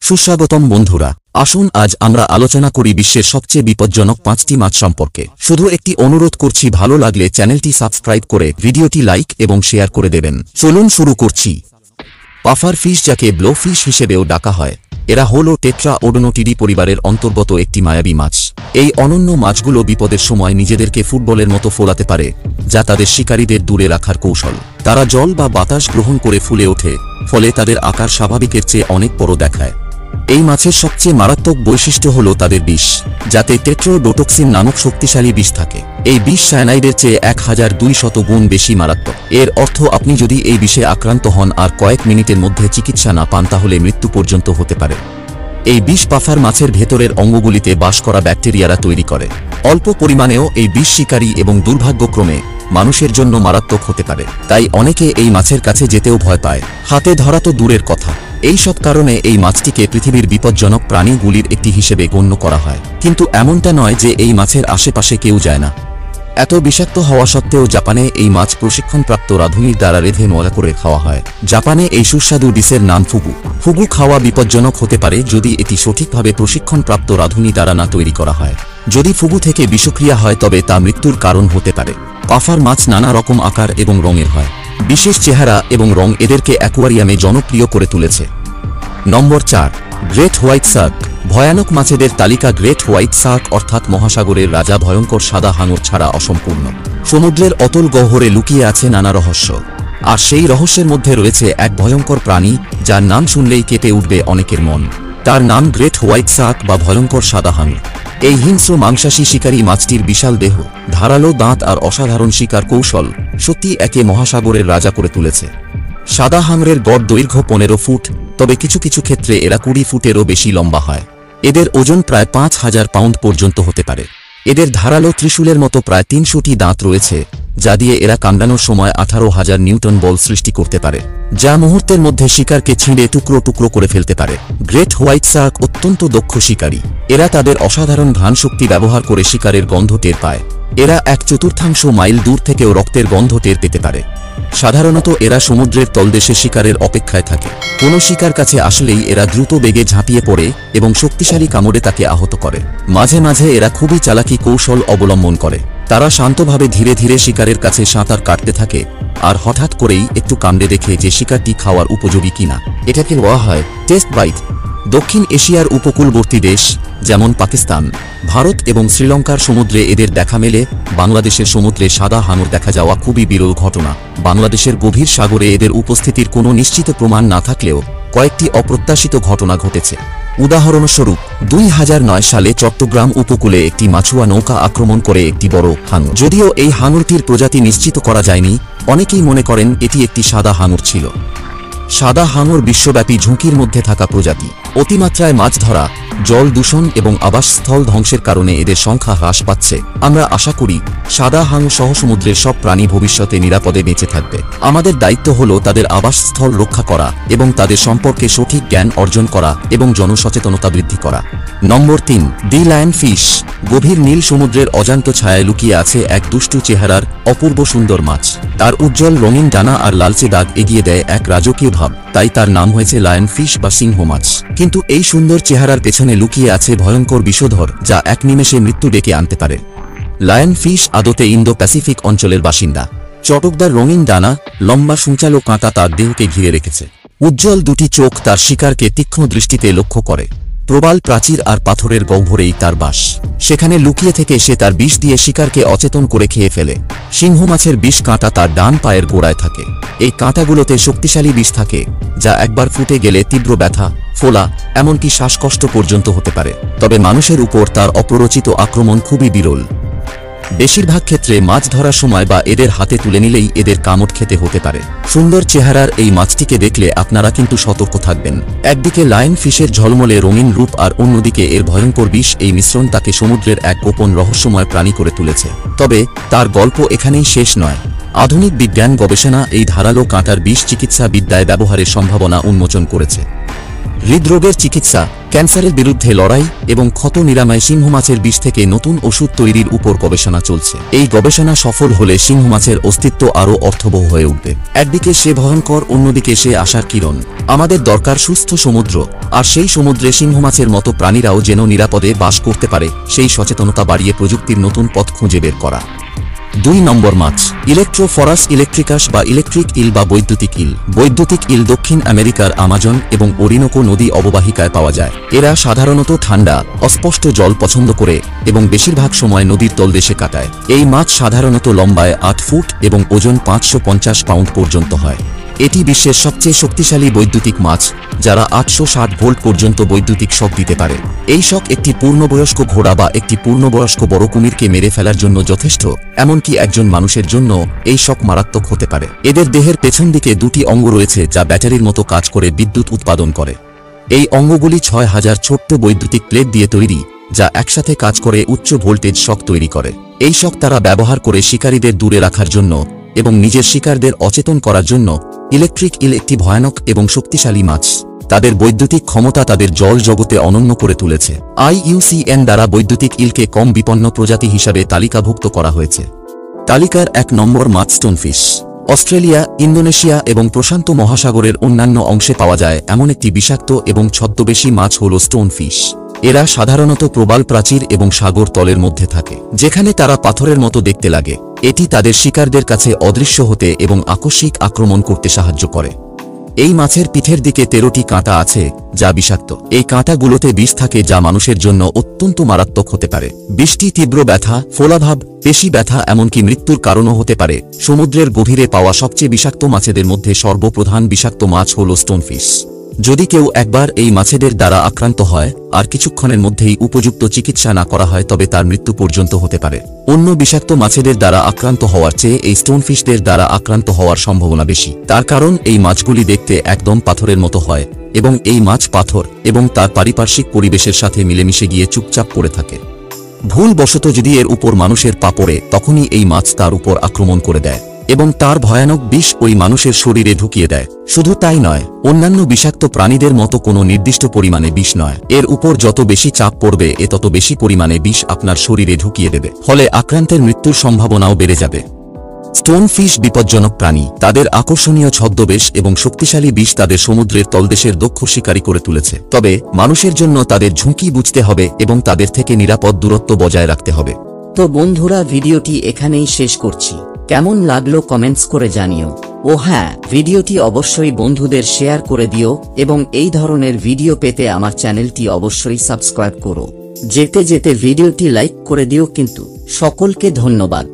সুস্বাগতম বন্ধুরা, আসুন আজ আমরা আলোচনা করি বিশ্বের সবচেয়ে বিপজ্জনক 5টি মাছ সম্পর্কে। শুধু একটি অনুরোধ করছি, ভালো লাগলে চ্যানেলটি সাবস্ক্রাইব করে ভিডিওটি লাইক এবং শেয়ার করে দেবেন। চলুন শুরু করছি। পাফার ফিশ, যাকে ব্লো ফিশ হিসেবেও ডাকা হয়, এরা হল টেট্রা ওডোনোটিডি পরিবারের অন্তর্গত একটি মায়াবী মাছ। এই অনন্য মাছগুলো বিপদের সময় নিজেদেরকে ফুটবলের মতো ফোলাতে পারে, যা তাদের শিকারীদের দূরে রাখার কৌশল। তারা জল বা বাতাস গ্রহণ করে ফুলে ওঠে, ফলে তাদের আকার স্বাভাবিকের চেয়ে অনেক বড় দেখায়। এই মাছের সবচেয়ে মারাত্মক বৈশিষ্ট্য হল তাদের বিষ, যাতে টেট্রোডোটক্সিন নামক শক্তিশালী বিষ থাকে। এই বিষ সায়ানাইডের চেয়ে 1200 গুণ বেশি মারাত্মক। এর অর্থ, আপনি যদি এই বিষে আক্রান্ত হন আর কয়েক মিনিটের মধ্যে চিকিৎসা না পান, তাহলে মৃত্যু পর্যন্ত হতে পারে। এই বিষ পাফার মাছের ভেতরের অঙ্গগুলিতে বাস করা ব্যাকটেরিয়ারা তৈরি করে। অল্প পরিমাণেও এই বিষ শিকারী এবং দুর্ভাগ্যক্রমে মানুষের জন্য মারাত্মক হতে পারে। তাই অনেকে এই মাছের কাছে যেতেও ভয় পায়, হাতে ধরা তো দূরের কথা। এই সব কারণে এই মাছটিকে পৃথিবীর বিপজ্জনক প্রাণীগুলির একটি হিসেবে গণ্য করা হয়। কিন্তু এমনটা নয় যে এই মাছের আশেপাশে কেউ যায় না। এত বিষাক্ত হওয়া সত্ত্বেও জাপানে এই মাছ প্রশিক্ষণপ্রাপ্ত রাঁধুনির দ্বারা রেঁধে মজা করে খাওয়া হয়। জাপানে এই সুস্বাদু ডিশের নাম ফুগু। ফুগু খাওয়া বিপজ্জনক হতে পারে যদি এটি সঠিকভাবে প্রশিক্ষণপ্রাপ্ত রাঁধুনি দ্বারা না তৈরি করা হয়। যদি ফুগু থেকে বিষক্রিয়া হয়, তবে তা মৃত্যুর কারণ হতে পারে। পাফার মাছ নানা রকম আকার এবং রঙের হয়। বিশেষ চেহারা এবং রং এদেরকে অ্যাকোয়ারিয়ামে জনপ্রিয় করে তুলেছে। নম্বর 4, গ্রেট হোয়াইট শার্ক। ভয়ানক মাছেদের তালিকা। গ্রেট হোয়াইট শার্ক অর্থাৎ মহাসাগরের রাজা ভয়ঙ্কর সাদা হাঙর ছাড়া অসম্পূর্ণ। সমুদ্রের অতল গহ্বরে লুকিয়ে আছে নানা রহস্য, আর সেই রহস্যের মধ্যে রয়েছে এক ভয়ঙ্কর প্রাণী যার নাম শুনলেই কেঁপে উঠবে অনেকের মন। তার নাম গ্রেট হোয়াইট শার্ক বা ভয়ঙ্কর সাদা হাঙর। এই হিংস্র মাংসাশী শিকারী মাছটির বিশাল দেহ, ধারালো দাঁত আর অসাধারণ শিকার কৌশল সত্যি একে মহাসাগরের রাজা করে তুলেছে। সাদা হাঙরের গড় দৈর্ঘ্য 15 ফুট, তবে কিছু কিছু ক্ষেত্রে এরা 20 ফুটেরও বেশি লম্বা হয়। এদের ওজন প্রায় 5000 পাউন্ড পর্যন্ত হতে পারে। এদের ধারালো ত্রিশূলের মতো প্রায় 300টি দাঁত রয়েছে, যা দিয়ে এরা কামড়ানোর সময় 18,000 নিউটন বল সৃষ্টি করতে পারে, যা মুহূর্তের মধ্যে শিকারকে ছিঁড়ে টুকরো টুকরো করে ফেলতে পারে। গ্রেট হোয়াইট শার্ক অত্যন্ত দক্ষ শিকারী। এরা তাদের অসাধারণ ঘ্রাণ শক্তি ব্যবহার করে শিকারের গন্ধ টের পায়। এরা 1/4 মাইল দূর থেকেও রক্তের গন্ধ টের পেতে পারে। সাধারণত এরা সমুদ্রের তলদেশে শিকারের অপেক্ষায় থাকে। কোনো শিকার কাছে আসলেই এরা দ্রুত বেগে ঝাঁপিয়ে পড়ে এবং শক্তিশালী কামড়ে তাকে আহত করে। মাঝে মাঝে এরা খুবই চালাকি কৌশল অবলম্বন করে। তারা শান্তভাবে ধীরে ধীরে শিকারের কাছে সাঁতার কাটতে থাকে, আর হঠাৎ করেই একটু কামড়ে দেখে যে শিকারটি খাওয়ার উপযোগী কিনা। এটাকে বলা হয় টেস্ট বাইট। দক্ষিণ এশিয়ার উপকূলবর্তী দেশ যেমন পাকিস্তান, ভারত এবং শ্রীলঙ্কার সমুদ্রে এদের দেখা মেলে। বাংলাদেশের সমুদ্রে সাদা হাঙর দেখা যাওয়া খুবই বিরল ঘটনা। বাংলাদেশের গভীর সাগরে এদের উপস্থিতির কোনো নিশ্চিত প্রমাণ না থাকলেও কয়েকটি অপ্রত্যাশিত ঘটনা ঘটেছে। উদাহরণস্বরূপ 2009 সালে চট্টগ্রাম উপকূলে একটি মাছুয়া নৌকা আক্রমণ করে একটি বড় হাঙর। যদিও এই হাঙরটির প্রজাতি নিশ্চিত করা যায়নি, অনেকেই মনে করেন এটি একটি সাদা হাঙর ছিল। সাদা হাঙর বিশ্বব্যাপী ঝুঁকির মধ্যে থাকা প্রজাতি। অতিমাত্রায় মাছ ধরা, জল দূষণ এবং আবাসস্থল ধ্বংসের কারণে এদের সংখ্যা হ্রাস পাচ্ছে। আমরা আশা করি সাদা হাঙর সহ সমুদ্রের সব প্রাণী ভবিষ্যতে নিরাপদে বেঁচে থাকবে। আমাদের দায়িত্ব হল তাদের আবাসস্থল রক্ষা করা এবং তাদের সম্পর্কে সঠিক জ্ঞান অর্জন করা এবং জনসচেতনতা বৃদ্ধি করা। নম্বর 3, দি লায়ন ফিশ। গভীর নীল সমুদ্রের অজান্ত ছায়ায় লুকিয়ে আছে এক দুষ্টু চেহারার অপূর্ব সুন্দর মাছ। তার উজ্জ্বল রঙিন ডানা আর লালচে দাগ এগিয়ে দেয় এক রাজকীয় ভাব, তাই তার নাম হয়েছে লায়ন ফিশ বা সিংহ মাছ। কিন্তু এই সুন্দর চেহারার পেছনে লুকিয়ে আছে ভয়ঙ্কর বিষধর, যা এক নিমেষে মৃত্যু ডেকে আনতে পারে। লায়ন ফিশ আদতে ইন্দো প্যাসিফিক অঞ্চলের বাসিন্দা। চটকদার রঙিন ডানা, লম্বা সূচালো কাঁটা তার দেহকে ঘিরে রেখেছে। উজ্জ্বল দুটি চোখ তার শিকারকে তীক্ষ্ণ দৃষ্টিতে লক্ষ্য করে। প্রবাল প্রাচীর আর পাথরের গহ্বরেই তার বাস। সেখানে লুকিয়ে থেকে সে তার বিষ দিয়ে শিকারকে অচেতন করে খেয়ে ফেলে। সিংহ মাছের বিষ কাঁটা তার ডান পায়ের গোড়ায় থাকে। এই কাঁটাগুলোতে শক্তিশালী বিষ থাকে, যা একবার ফুটে গেলে তীব্র ব্যথা, ফোলা, এমনকি শ্বাসকষ্ট পর্যন্ত হতে পারে। তবে মানুষের উপর তার অপ্ররোচিত আক্রমণ খুবই বিরল। বেশিরভাগ ক্ষেত্রে মাছ ধরার সময় বা এদের হাতে তুলে নিলেই এদের কামড় খেতে হতে পারে। সুন্দর চেহারার এই মাছটিকে দেখলে আপনারা কিন্তু সতর্ক থাকবেন। একদিকে লায়ন ফিশের ঝলমলে রঙিন রূপ আর অন্যদিকে এর ভয়ঙ্কর বিষ, এই মিশ্রণ তাকে সমুদ্রের এক গোপন রহস্যময় প্রাণী করে তুলেছে। তবে তার গল্প এখানেই শেষ নয়। আধুনিক বিজ্ঞান গবেষণা এই ধারালো কাঁটার বিষ চিকিৎসা বিদ্যায় ব্যবহারের সম্ভাবনা উন্মোচন করেছে। হৃদরোগের চিকিৎসা। ক্যান্সারের বিরুদ্ধে লড়াই এবং ক্ষত নিরাময় সিংহ মাছের বিষ থেকে নতুন ওষুধ তৈরির উপর গবেষণা চলছে। এই গবেষণা সফল হলে সিংহ মাছের অস্তিত্ব আরও অর্থবহ হয়ে উঠবে। একদিকে সে ভয়ঙ্কর, অন্যদিকে সে আশার কিরণ। আমাদের দরকার সুস্থ সমুদ্র, আর সেই সমুদ্রে সিংহ মাছের মতো প্রাণীরাও যেন নিরাপদে বাস করতে পারে, সেই সচেতনতা বাড়িয়ে প্রযুক্তির নতুন পথ খুঁজে বের করা। 2 নম্বর মাছ, ইলেকট্রোফরাস ইলেকট্রিকাস বা ইলেকট্রিক ইল বা বৈদ্যুতিক ইল। বৈদ্যুতিক ইল দক্ষিণ আমেরিকার আমাজন এবং ওরিনোকো নদী অববাহিকায় পাওয়া যায়। এরা সাধারণত ঠান্ডা, অস্পষ্ট জল পছন্দ করে এবং বেশিরভাগ সময় নদীর তলদেশে কাটায়। এই মাছ সাধারণত লম্বায় 8 ফুট এবং ওজন 550 পাউন্ড পর্যন্ত হয়। এটি বিশ্বের সবচেয়ে শক্তিশালী বৈদ্যুতিক মাছ, যারা 860 ভোল্ট পর্যন্ত বৈদ্যুতিক শক দিতে পারে। এই শক একটি পূর্ণবয়স্ক ঘোড়া বা একটি পূর্ণবয়স্ক বড় কুমিরকে মেরে ফেলার জন্য যথেষ্ট, এমনকি একজন মানুষের জন্য এই শক মারাত্মক হতে পারে। এদের দেহের পেছন দিকে 2টি অঙ্গ রয়েছে যা ব্যাটারির মতো কাজ করে বিদ্যুৎ উৎপাদন করে। এই অঙ্গগুলি 6000 ছোট্ট বৈদ্যুতিক প্লেট দিয়ে তৈরি, যা একসাথে কাজ করে উচ্চ ভোল্টেজ শক তৈরি করে। এই শক তারা ব্যবহার করে শিকারীদের দূরে রাখার জন্য এবং নিজের শিকারদের অচেতন করার জন্য। ইলেকট্রিক ইল একটি ভয়ানক এবং শক্তিশালী মাছ। তাদের বৈদ্যুতিক ক্ষমতা তাদের জল জগতে অনন্য করে তুলেছে। IUCN দ্বারা বৈদ্যুতিক ইলকে কম বিপন্ন প্রজাতি হিসাবে তালিকাভুক্ত করা হয়েছে। তালিকার 1 নম্বর মাছ স্টোনফিশ। অস্ট্রেলিয়া, ইন্দোনেশিয়া এবং প্রশান্ত মহাসাগরের অন্যান্য অংশে পাওয়া যায় এমন একটি বিষাক্ত এবং ছদ্মবেশী মাছ হল স্টোনফিশ। এরা সাধারণত প্রবাল প্রাচীর এবং সাগর তলের মধ্যে থাকে, যেখানে তারা পাথরের মতো দেখতে লাগে। এটি তাদের শিকারদের কাছে অদৃশ্য হতে এবং আকস্মিক আক্রমণ করতে সাহায্য করে। এই মাছের পিঠের দিকে 13টি কাঁটা আছে, যা বিষাক্ত। এই কাঁটাগুলোতে বিষ থাকে যা মানুষের জন্য অত্যন্ত মারাত্মক হতে পারে। বিষটি তীব্র ব্যথা, ফোলাভাব, পেশি ব্যথা, এমনকি মৃত্যুর কারণও হতে পারে। সমুদ্রের গভীরে পাওয়া সবচেয়ে বিষাক্ত মাছেদের মধ্যে সর্বপ্রধান বিষাক্ত মাছ হল স্টোনফিশ। যদি কেউ একবার এই মাছেদের দ্বারা আক্রান্ত হয় আর কিছুক্ষণের মধ্যেই উপযুক্ত চিকিৎসা না করা হয়, তবে তার মৃত্যু পর্যন্ত হতে পারে। অন্য বিষাক্ত মাছেদের দ্বারা আক্রান্ত হওয়ার চেয়ে এই স্টোনফিশদের দ্বারা আক্রান্ত হওয়ার সম্ভাবনা বেশি। তার কারণ এই মাছগুলি দেখতে একদম পাথরের মতো হয় এবং এই মাছ পাথর এবং তার পারিপার্শ্বিক পরিবেশের সাথে মিলেমিশে গিয়ে চুপচাপ পড়ে থাকে। ভুলবশত যদি এর উপর মানুষের পা পড়ে, তখনই এই মাছ তার উপর আক্রমণ করে দেয় এবং তার ভয়ানক বিষ ওই মানুষের শরীরে ঢুকিয়ে দেয়। শুধু তাই নয়, অন্যান্য বিষাক্ত প্রাণীদের মতো কোনো নির্দিষ্ট পরিমাণে বিষ নয়। এর উপর যত বেশি চাপ পড়বে, তত বেশি পরিমাণে বিষ আপনার শরীরে ঢুকিয়ে দেবে, ফলে আক্রান্তের মৃত্যুর সম্ভাবনাও বেড়ে যাবে। স্টোনফিশ বিপজ্জনক প্রাণী। তাদের আকর্ষণীয় ছদ্মবেশ এবং শক্তিশালী বিষ তাদের সমুদ্রের তলদেশের দক্ষ শিকারী করে তুলেছে। তবে মানুষের জন্য তাদের ঝুঁকি বুঝতে হবে এবং তাদের থেকে নিরাপদ দূরত্ব বজায় রাখতে হবে। তো বন্ধুরা, ভিডিওটি এখানেই শেষ করছি। কেমন লাগলো কমেন্টস করে জানিও। ও হ্যাঁ, ভিডিওটি অবশ্যই বন্ধুদের শেয়ার করে দিও এবং এই ধরনের ভিডিও পেতে আমার চ্যানেলটি অবশ্যই সাবস্ক্রাইব করো। যেতে যেতে ভিডিওটি লাইক করে দিও কিন্তু। সকলকে ধন্যবাদ।